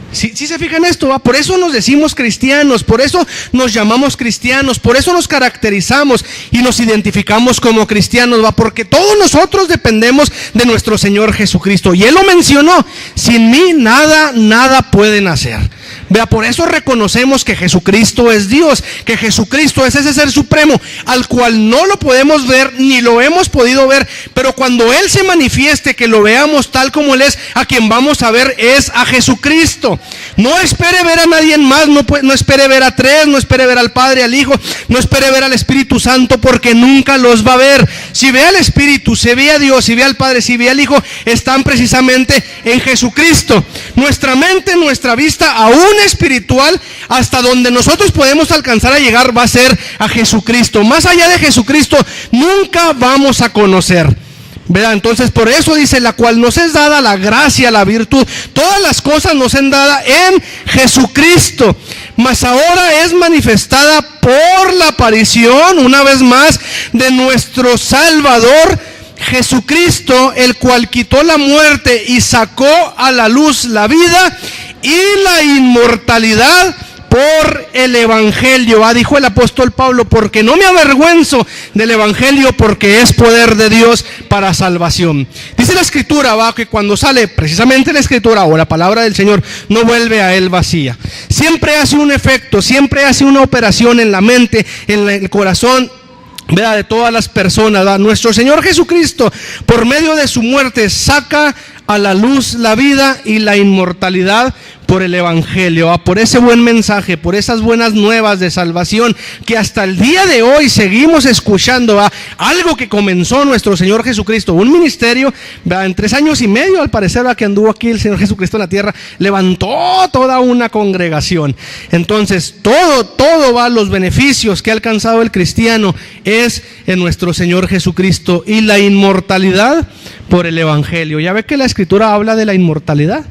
Si se fijan esto, ¿va? Por eso nos decimos cristianos, por eso nos llamamos cristianos, por eso nos caracterizamos y nos identificamos como cristianos, ¿va? Porque todos nosotros dependemos de nuestro Señor Jesucristo. Y Él lo mencionó, sin mí nada pueden hacer. Vea, por eso reconocemos que Jesucristo es Dios, que Jesucristo es ese ser supremo, al cual no lo podemos ver, ni lo hemos podido ver, pero cuando Él se manifieste, que lo veamos tal como Él es, a quien vamos a ver es a Jesucristo. No espere ver a nadie más, no espere ver a tres, no espere ver al Padre, al Hijo, no espere ver al Espíritu Santo, porque nunca los va a ver. Si ve al Espíritu, si ve a Dios, si ve al Padre, si ve al Hijo, están precisamente en Jesucristo. Nuestra mente, nuestra vista, aún espiritual, hasta donde nosotros podemos alcanzar a llegar, va a ser a Jesucristo. Más allá de Jesucristo, nunca vamos a conocer. ¿Verdad? Entonces, por eso dice, la cual nos es dada la gracia, la virtud, todas las cosas nos son dadas en Jesucristo, mas ahora es manifestada por la aparición, una vez más, de nuestro Salvador Jesucristo, el cual quitó la muerte y sacó a la luz la vida y la inmortalidad por el Evangelio. Dijo el apóstol Pablo, porque no me avergüenzo del Evangelio, porque es poder de Dios para salvación. Dice la Escritura, que cuando sale precisamente la Escritura o la palabra del Señor, no vuelve a Él vacía. Siempre hace un efecto, siempre hace una operación en la mente, en el corazón, ¿verdad?, de todas las personas, ¿verdad? Nuestro Señor Jesucristo, por medio de su muerte, saca a la luz la vida y la inmortalidad por el Evangelio, por ese buen mensaje, por esas buenas nuevas de salvación que hasta el día de hoy seguimos escuchando, algo que comenzó nuestro Señor Jesucristo, un ministerio, en 3 años y medio al parecer, que anduvo aquí el Señor Jesucristo en la tierra, levantó toda una congregación. Entonces todo los beneficios que ha alcanzado el cristiano es en nuestro Señor Jesucristo, y la inmortalidad por el Evangelio. Ya ve que la Escritura habla de la inmortalidad.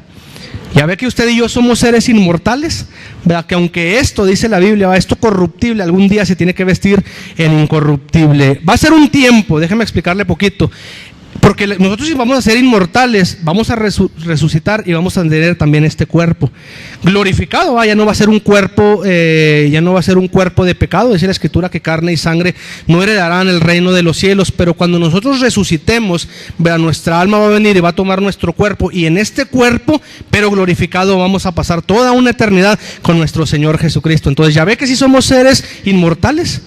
Ya ve que usted y yo somos seres inmortales, ¿verdad? Que aunque esto, dice la Biblia, esto corruptible, algún día se tiene que vestir en incorruptible. Va a ser un tiempo, déjeme explicarle poquito. Porque nosotros, si vamos a ser inmortales, vamos a resucitar y vamos a tener también este cuerpo glorificado. Ya no va a ser un cuerpo, de pecado. Dice la Escritura que carne y sangre no heredarán el reino de los cielos. Pero cuando nosotros resucitemos, nuestra alma va a venir y va a tomar nuestro cuerpo, y en este cuerpo, pero glorificado, vamos a pasar toda una eternidad con nuestro Señor Jesucristo. Entonces ya ve que si somos seres inmortales.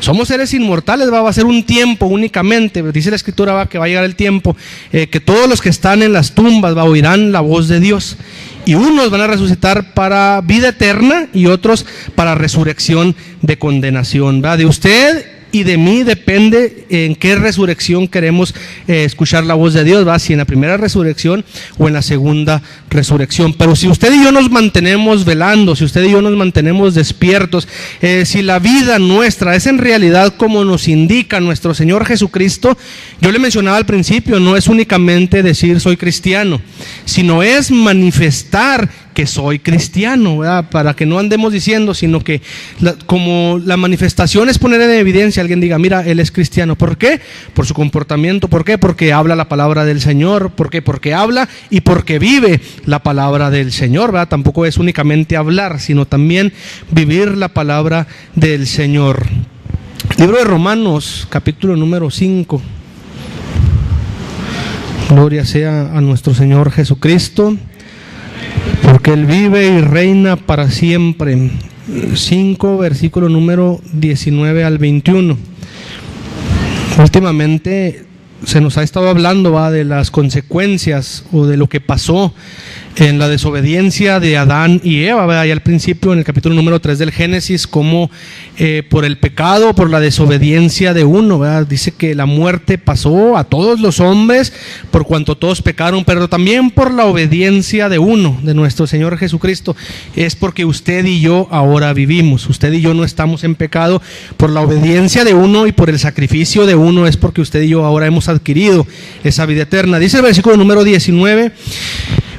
Somos seres inmortales, va a ser un tiempo únicamente. Dice la Escritura, que va a llegar el tiempo que todos los que están en las tumbas oirán la voz de Dios, y unos van a resucitar para vida eterna y otros para resurrección de condenación. De usted y de mí depende en qué resurrección queremos escuchar la voz de Dios, si en la primera resurrección o en la segunda resurrección. Pero si usted y yo nos mantenemos velando, si usted y yo nos mantenemos despiertos, si la vida nuestra es en realidad como nos indica nuestro Señor Jesucristo, yo le mencionaba al principio, no es únicamente decir soy cristiano, sino es manifestar que soy cristiano, para que no andemos diciendo, sino que como la manifestación es poner en evidencia, alguien diga, mira, él es cristiano. ¿Por qué? Por su comportamiento. ¿Por qué? Porque habla la palabra del Señor. ¿Por qué? Porque habla y porque vive la palabra del Señor, Tampoco es únicamente hablar, sino también vivir la palabra del Señor. Libro de Romanos, capítulo número 5. Gloria sea a nuestro Señor Jesucristo, porque Él vive y reina para siempre. 5, versículo número 19 al 21. Últimamente se nos ha estado hablando de las consecuencias o de lo que pasó en la desobediencia de Adán y Eva, y al principio en el capítulo número 3 del Génesis, como por el pecado, por la desobediencia de uno, dice que la muerte pasó a todos los hombres por cuanto todos pecaron, pero también por la obediencia de uno, de nuestro Señor Jesucristo. Es porque usted y yo ahora vivimos, usted y yo no estamos en pecado por la obediencia de uno y por el sacrificio de uno, es porque usted y yo ahora hemos adquirido esa vida eterna. Dice el versículo número 19,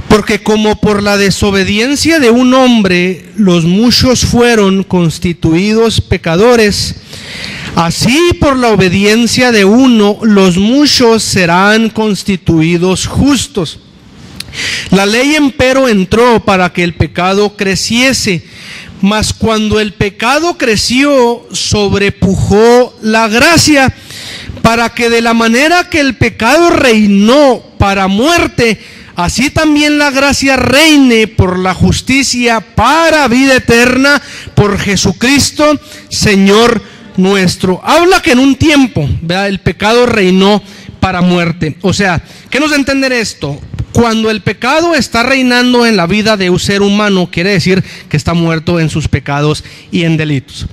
porque como por la desobediencia de un hombre los muchos fueron constituidos pecadores, así por la obediencia de uno los muchos serán constituidos justos. La ley empero entró para que el pecado creciese, mas cuando el pecado creció, sobrepujó la gracia, para que de la manera que el pecado reinó para muerte, así también la gracia reine por la justicia para vida eterna por Jesucristo, Señor nuestro. Habla que en un tiempo, ¿verdad?, el pecado reinó para muerte. O sea, ¿qué nos da a entender esto? Cuando el pecado está reinando en la vida de un ser humano, quiere decir que está muerto en sus pecados y en delitos.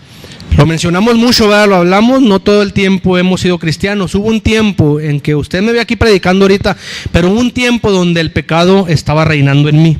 Lo mencionamos mucho, ¿verdad? Lo hablamos, no todo el tiempo hemos sido cristianos. Hubo un tiempo en que usted me ve aquí predicando ahorita, pero hubo un tiempo donde el pecado estaba reinando en mí.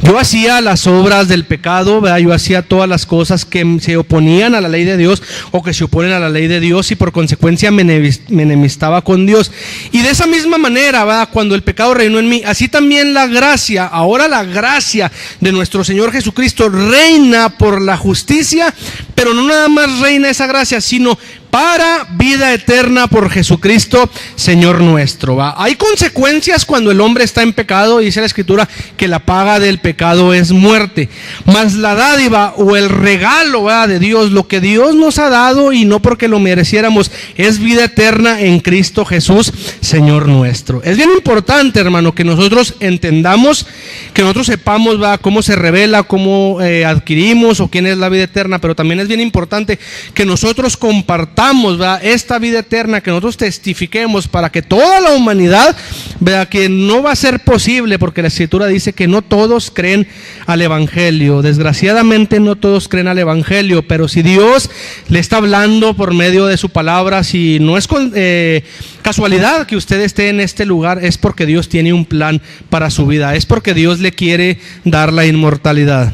Yo hacía las obras del pecado, ¿verdad? Yo hacía todas las cosas que se oponían a la ley de Dios o que se oponen a la ley de Dios, y por consecuencia me enemistaba con Dios. Y de esa misma manera, ¿verdad?, cuando el pecado reinó en mí, así también la gracia, ahora la gracia de nuestro Señor Jesucristo reina por la justicia, pero no nada más reina esa gracia, sino para vida eterna por Jesucristo, Señor nuestro, ¿va? Hay consecuencias cuando el hombre está en pecado, dice la Escritura que la paga del pecado es muerte, mas la dádiva o el regalo, ¿va?, de Dios, lo que Dios nos ha dado y no porque lo mereciéramos, es vida eterna en Cristo Jesús, Señor nuestro. Es bien importante, hermano, que nosotros entendamos, que nosotros sepamos, ¿va?, cómo se revela, cómo adquirimos o quién es la vida eterna, pero también es bien importante que nosotros compartamos, ¿verdad?, esta vida eterna, que nosotros testifiquemos para que toda la humanidad vea que no va a ser posible, porque la Escritura dice que no todos creen al Evangelio. Desgraciadamente no todos creen al Evangelio, pero si Dios le está hablando por medio de su palabra, si no es casualidad que usted esté en este lugar, es porque Dios tiene un plan para su vida, es porque Dios le quiere dar la inmortalidad.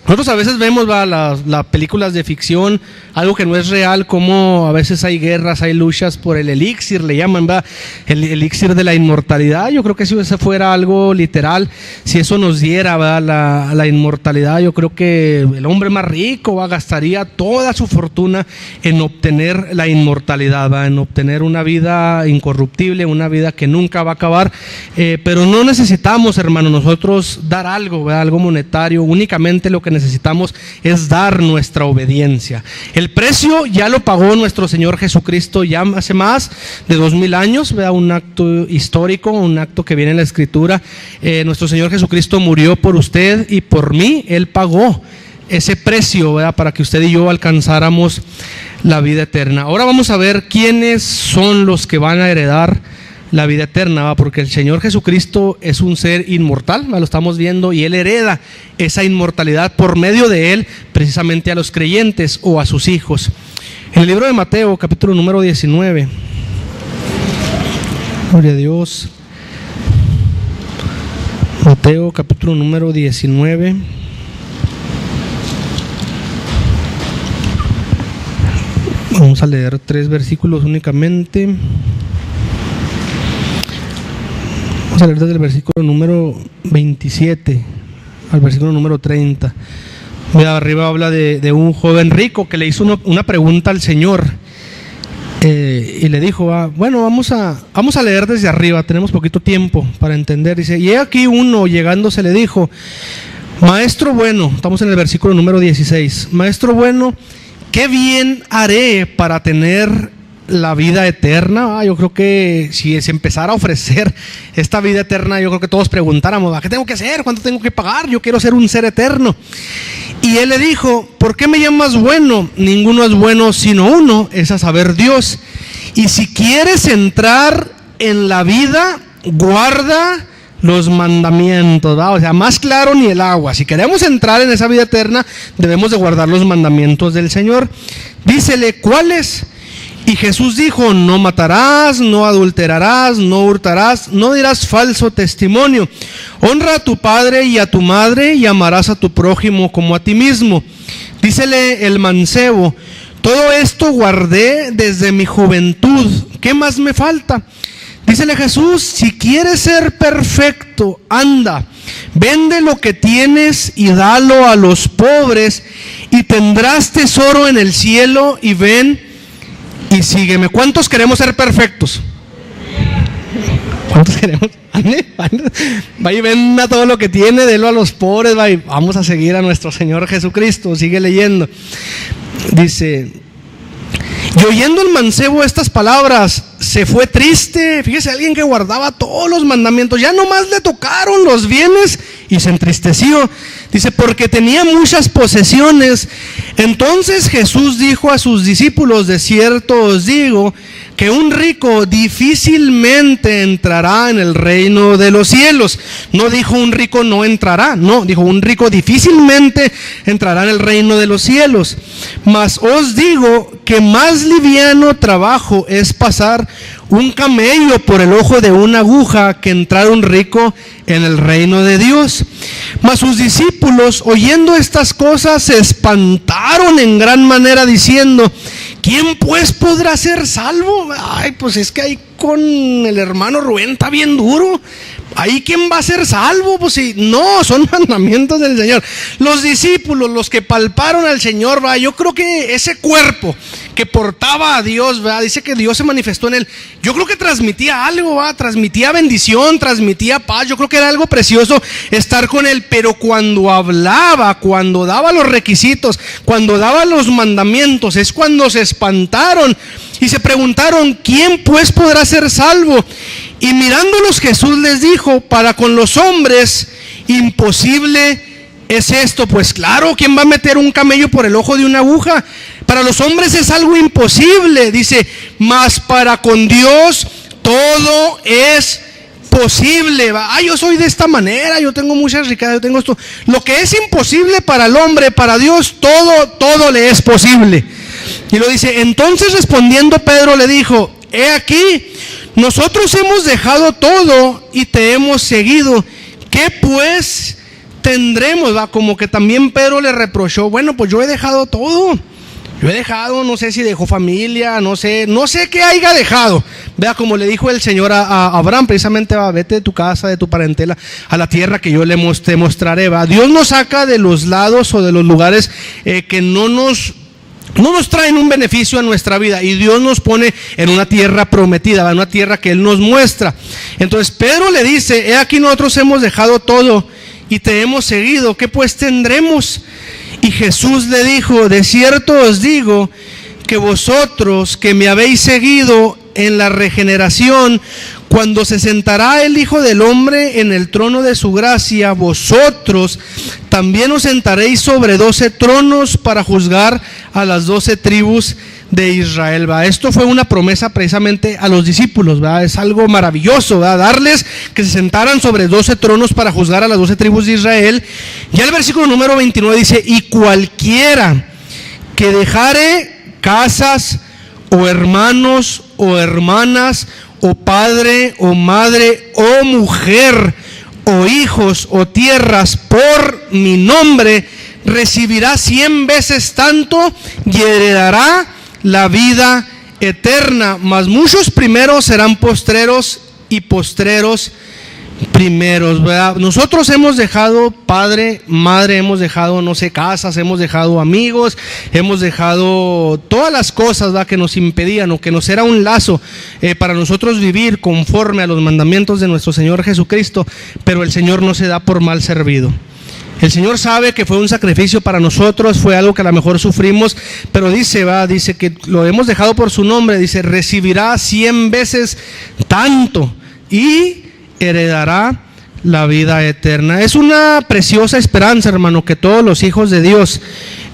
Nosotros a veces vemos las películas de ficción, algo que no es real, como a veces hay guerras, hay luchas por el elixir, le llaman, ¿va?, el elixir de la inmortalidad. Yo creo que si eso fuera algo literal, si eso nos diera, ¿va?, la inmortalidad, yo creo que el hombre más rico, ¿va?, gastaría toda su fortuna en obtener la inmortalidad, ¿va?, en obtener una vida incorruptible, una vida que nunca va a acabar. Pero no necesitamos, hermano, nosotros dar algo, ¿va?, algo monetario. Únicamente lo que necesitamos es dar nuestra obediencia. El precio ya lo pagó nuestro Señor Jesucristo ya hace más de 2000 años, ¿verdad? Un acto histórico, un acto que viene en la Escritura. Nuestro Señor Jesucristo murió por usted y por mí. Él pagó ese precio, ¿verdad?, para que usted y yo alcanzáramos la vida eterna. Ahora vamos a ver quiénes son los que van a heredar la vida eterna, ¿va?, porque el Señor Jesucristo es un ser inmortal, ¿va?, lo estamos viendo, y Él hereda esa inmortalidad por medio de Él, precisamente a los creyentes o a sus hijos. En el libro de Mateo, capítulo número 19, gloria a Dios, Mateo, capítulo número 19, vamos a leer 3 versículos únicamente. Vamos a leer desde el versículo número 27 al versículo número 30. Mira, arriba habla de un joven rico que le hizo una pregunta al Señor, y le dijo, bueno, vamos a leer desde arriba, tenemos poquito tiempo para entender. Dice, y aquí uno llegándose le dijo, maestro bueno, estamos en el versículo número 16, maestro bueno, ¿qué bien haré para tener la vida eterna? Yo creo que si se empezara a ofrecer esta vida eterna, yo creo que todos preguntáramos, ¿qué tengo que hacer? ¿Cuánto tengo que pagar? Yo quiero ser un ser eterno. Y él le dijo, ¿por qué me llamas bueno? Ninguno es bueno sino uno, es a saber, Dios. Y si quieres entrar en la vida, guarda los mandamientos, ¿va? O sea, más claro ni el agua. Si queremos entrar en esa vida eterna, debemos de guardar los mandamientos del Señor. Dícele, ¿cuáles? Y Jesús dijo, no matarás, no adulterarás, no hurtarás, no dirás falso testimonio. Honra a tu padre y a tu madre y amarás a tu prójimo como a ti mismo. Dícele el mancebo, todo esto guardé desde mi juventud, ¿qué más me falta? Dícele Jesús, si quieres ser perfecto, anda, vende lo que tienes y dalo a los pobres y tendrás tesoro en el cielo, y ven y sígueme. ¿Cuántos queremos ser perfectos? ¿Cuántos queremos? Va y venda todo lo que tiene, délo a los pobres, va, y vamos a seguir a nuestro Señor Jesucristo. Sigue leyendo. Dice, Y oyendo el mancebo estas palabras, se fue triste. Fíjese, alguien que guardaba todos los mandamientos, ya nomás le tocaron los bienes y se entristeció. Dice, porque tenía muchas posesiones. Entonces Jesús dijo a sus discípulos, de cierto os digo, que un rico difícilmente entrará en el reino de los cielos. No dijo un rico no entrará, no, dijo un rico difícilmente entrará en el reino de los cielos. Mas os digo que más liviano trabajo es pasar un camello por el ojo de una aguja que entrar un rico en el reino de Dios. Mas sus discípulos, oyendo estas cosas, se espantaron en gran manera, diciendo, ¿quién pues podrá ser salvo? Ay, pues es que ahí con el hermano Rubén está bien duro. Ahí quién va a ser salvo, pues sí, no, son mandamientos del Señor. Los discípulos, los que palparon al Señor, ¿va? Yo creo que ese cuerpo que portaba a Dios, ¿va? Dice que Dios se manifestó en él. Yo creo que transmitía algo, ¿va? Transmitía bendición, transmitía paz. Yo creo que era algo precioso estar con él. Pero cuando hablaba, cuando daba los requisitos, cuando daba los mandamientos, es cuando se espantaron y se preguntaron, ¿quién pues podrá ser salvo? Y mirándolos Jesús les dijo, para con los hombres imposible es esto. Pues claro, ¿quién va a meter un camello por el ojo de una aguja? Para los hombres es algo imposible, dice, mas para con Dios todo es posible. Yo soy de esta manera, yo tengo muchas riquezas, yo tengo esto. Lo que es imposible para el hombre, para Dios todo le es posible. Y lo dice, entonces respondiendo Pedro le dijo, he aquí, nosotros hemos dejado todo y te hemos seguido. ¿Qué pues tendremos? Como que también Pedro le reprochó, bueno, pues yo he dejado todo. Yo he dejado, no sé si dejó familia, no sé qué haya dejado. Vea, como le dijo el Señor a Abraham, precisamente, vete de tu casa, de tu parentela, a la tierra que yo te mostraré. Dios nos saca de los lados o de los lugares que no nos traen un beneficio a nuestra vida, y Dios nos pone en una tierra prometida, en una tierra que Él nos muestra. Entonces Pedro le dice, he aquí nosotros hemos dejado todo y te hemos seguido, ¿qué pues tendremos? Y Jesús le dijo, de cierto os digo que vosotros que me habéis seguido en la regeneración, cuando se sentará el Hijo del Hombre en el trono de su gracia, vosotros también os sentaréis sobre 12 tronos para juzgar a las 12 tribus de Israel. Esto fue una promesa precisamente a los discípulos. Es algo maravilloso, darles que se sentaran sobre 12 tronos para juzgar a las 12 tribus de Israel. Ya el versículo número 29 dice, y cualquiera que dejare casas o hermanos o hermanas o padre o madre o mujer o hijos o tierras por mi nombre, recibirá 100 veces tanto y heredará la vida eterna. Mas muchos primeros serán postreros y postreros primeros. Nosotros hemos dejado padre, madre, hemos dejado, casas, hemos dejado amigos, hemos dejado todas las cosas que nos impedían o que nos era un lazo para nosotros vivir conforme a los mandamientos de nuestro Señor Jesucristo, pero el Señor no se da por mal servido. El Señor sabe que fue un sacrificio para nosotros, fue algo que a lo mejor sufrimos, pero dice que lo hemos dejado por su nombre, dice, recibirá 100 veces tanto y heredará la vida eterna. Es una preciosa esperanza, hermano, que todos los hijos de Dios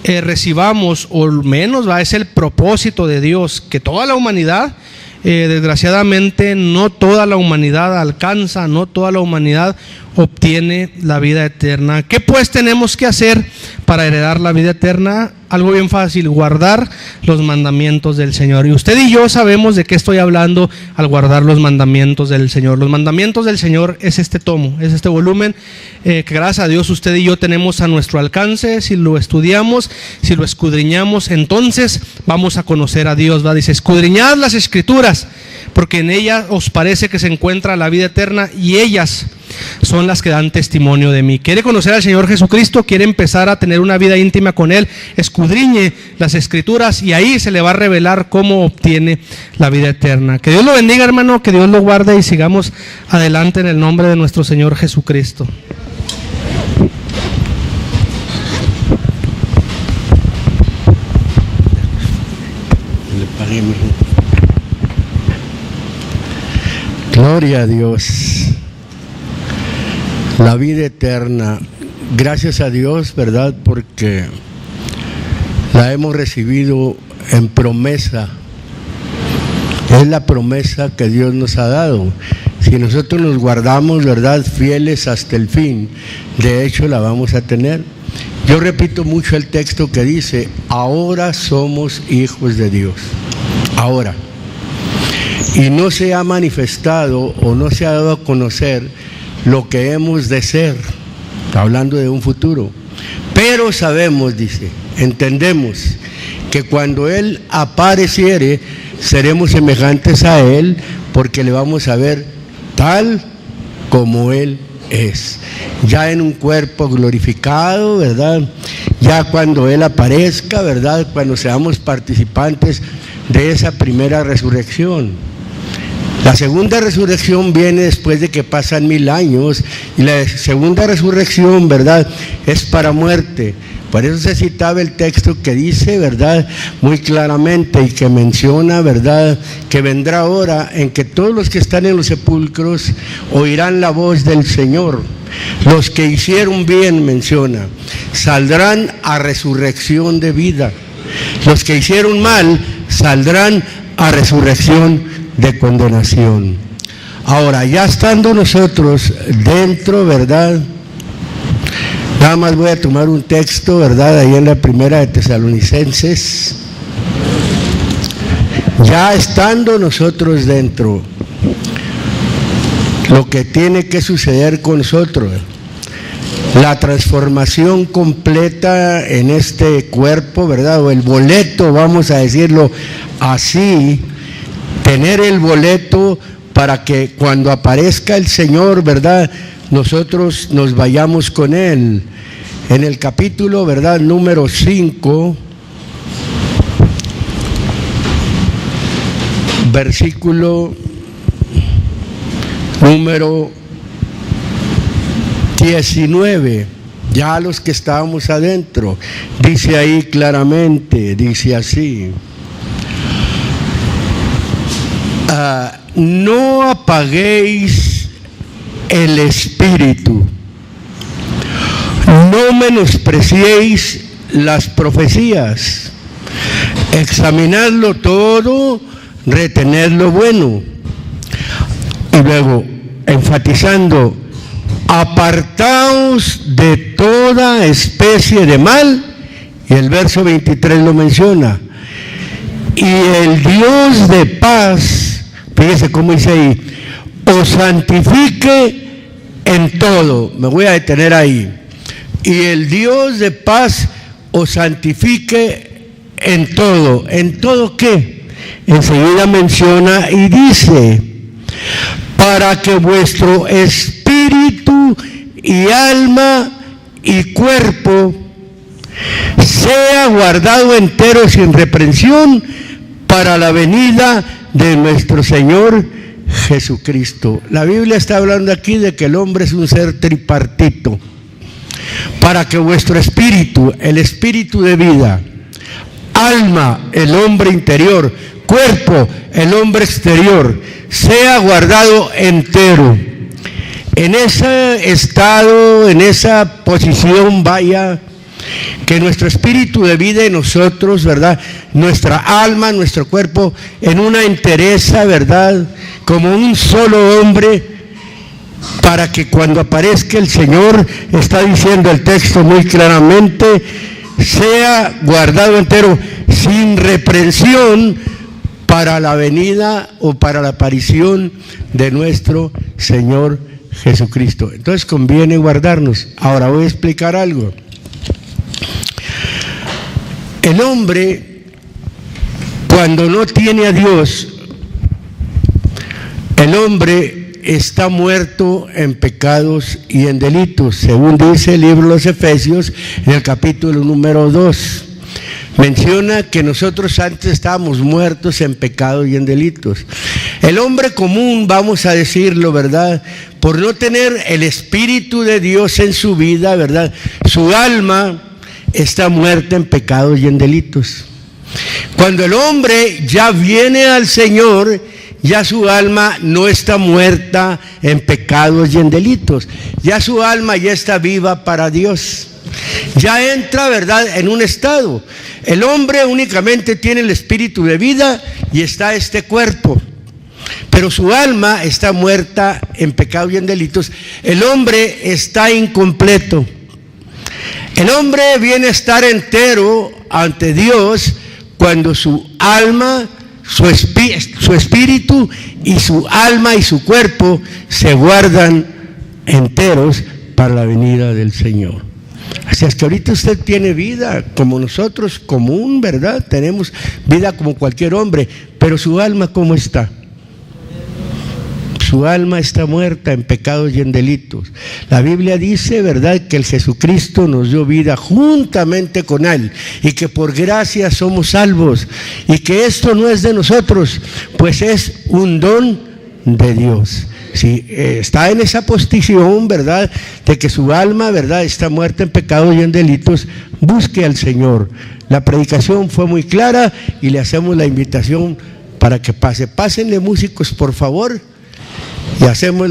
recibamos, o al menos es el propósito de Dios, que toda la humanidad, desgraciadamente no toda la humanidad alcanza, no toda la humanidad obtiene la vida eterna. ¿Qué pues tenemos que hacer para heredar la vida eterna? Algo bien fácil, guardar los mandamientos del Señor. Y usted y yo sabemos de qué estoy hablando al guardar los mandamientos del Señor. Los mandamientos del Señor es este tomo, es este volumen que gracias a Dios usted y yo tenemos a nuestro alcance. Si lo estudiamos, si lo escudriñamos, entonces vamos a conocer a Dios. Dice, escudriñad las Escrituras, porque en ellas os parece que se encuentra la vida eterna, y ellas son las que dan testimonio de mí. ¿Quiere conocer al Señor Jesucristo? ¿Quiere empezar a tener una vida íntima con Él? Escudriñe las Escrituras y ahí se le va a revelar cómo obtiene la vida eterna. Que Dios lo bendiga, hermano, que Dios lo guarde y sigamos adelante en el nombre de nuestro Señor Jesucristo. Gloria a Dios. La vida eterna. Gracias a Dios, ¿verdad? Porque la hemos recibido en promesa. Es la promesa que Dios nos ha dado. Si nosotros nos guardamos, ¿verdad?, fieles hasta el fin, de hecho la vamos a tener. Yo repito mucho el texto que dice: ahora somos hijos de Dios. Ahora. Y no se ha manifestado o no se ha dado a conocer lo que hemos de ser. Está hablando de un futuro. Pero sabemos, dice, entendemos que cuando Él apareciere, seremos semejantes a Él, porque le vamos a ver tal como Él es. Ya en un cuerpo glorificado, ¿verdad? Ya cuando Él aparezca, ¿verdad? Cuando seamos participantes de esa primera resurrección. La segunda resurrección viene después de que pasan 1000 años, y la segunda resurrección, ¿verdad?, es para muerte. Por eso se citaba el texto que dice, ¿verdad?, muy claramente, y que menciona, ¿verdad?, que vendrá hora en que todos los que están en los sepulcros oirán la voz del Señor. Los que hicieron bien, menciona, saldrán a resurrección de vida. Los que hicieron mal saldrán a resurrección de condenación. Ahora, ya estando nosotros dentro, ¿verdad? Nada más voy a tomar un texto, ¿verdad?, ahí en la primera de Tesalonicenses. Ya estando nosotros dentro, lo que tiene que suceder con nosotros, la transformación completa en este cuerpo, ¿verdad?, o el boleto, vamos a decirlo así, tener el boleto para que cuando aparezca el Señor, ¿verdad?, nosotros nos vayamos con Él. En el capítulo, ¿verdad?, número 5, versículo número 19, ya los que estábamos adentro, dice ahí claramente, dice así: no apaguéis el espíritu, no menospreciéis las profecías, examinadlo todo, retened lo bueno. Y luego, enfatizando, apartaos de toda especie de mal, y el verso 23 lo menciona, y el Dios de paz, fíjese cómo dice ahí, os santifique en todo. Me voy a detener ahí. Y el Dios de paz os santifique en todo. ¿En todo qué? Enseguida menciona y dice: para que vuestro espíritu y alma y cuerpo sea guardado entero sin reprensión para la venida de nuestro Señor Jesucristo. La Biblia está hablando aquí de que el hombre es un ser tripartito. Para que vuestro espíritu, el espíritu de vida, alma, el hombre interior, cuerpo, el hombre exterior, sea guardado entero. En ese estado, en esa posición, vaya, que nuestro espíritu de vida en nosotros, ¿verdad?, nuestra alma, nuestro cuerpo, en una entereza, ¿verdad?, como un solo hombre, para que cuando aparezca el Señor, está diciendo el texto muy claramente, sea guardado entero, sin reprensión, para la venida o para la aparición de nuestro Señor Jesucristo. Entonces conviene guardarnos. Ahora voy a explicar algo. El hombre, cuando no tiene a Dios, el hombre está muerto en pecados y en delitos, según dice el libro de los Efesios, en el capítulo número 2. Menciona que nosotros antes estábamos muertos en pecados y en delitos. El hombre común, vamos a decirlo, ¿verdad?, por no tener el Espíritu de Dios en su vida, ¿verdad?, su alma está muerta en pecados y en delitos. Cuando el hombre ya viene al Señor, ya su alma no está muerta en pecados y en delitos. Ya su alma ya está viva para Dios. Ya entra, ¿verdad?, en un estado. El hombre únicamente tiene el espíritu de vida y está este cuerpo, pero su alma está muerta en pecado y en delitos. El hombre está incompleto. El hombre viene a estar entero ante Dios cuando su alma, su espíritu y su alma y su cuerpo se guardan enteros para la venida del Señor. Así es que ahorita usted tiene vida como nosotros, común, ¿verdad? Tenemos vida como cualquier hombre, pero su alma, ¿cómo está? Su alma está muerta en pecados y en delitos. La Biblia dice, ¿verdad?, que el Jesucristo nos dio vida juntamente con Él y que por gracia somos salvos y que esto no es de nosotros, pues es un don de Dios. Si está en esa posición, ¿verdad?, de que su alma, ¿verdad?, está muerta en pecados y en delitos, busque al Señor. La predicación fue muy clara y le hacemos la invitación para que pase. Pásenle, músicos, por favor, y hacemos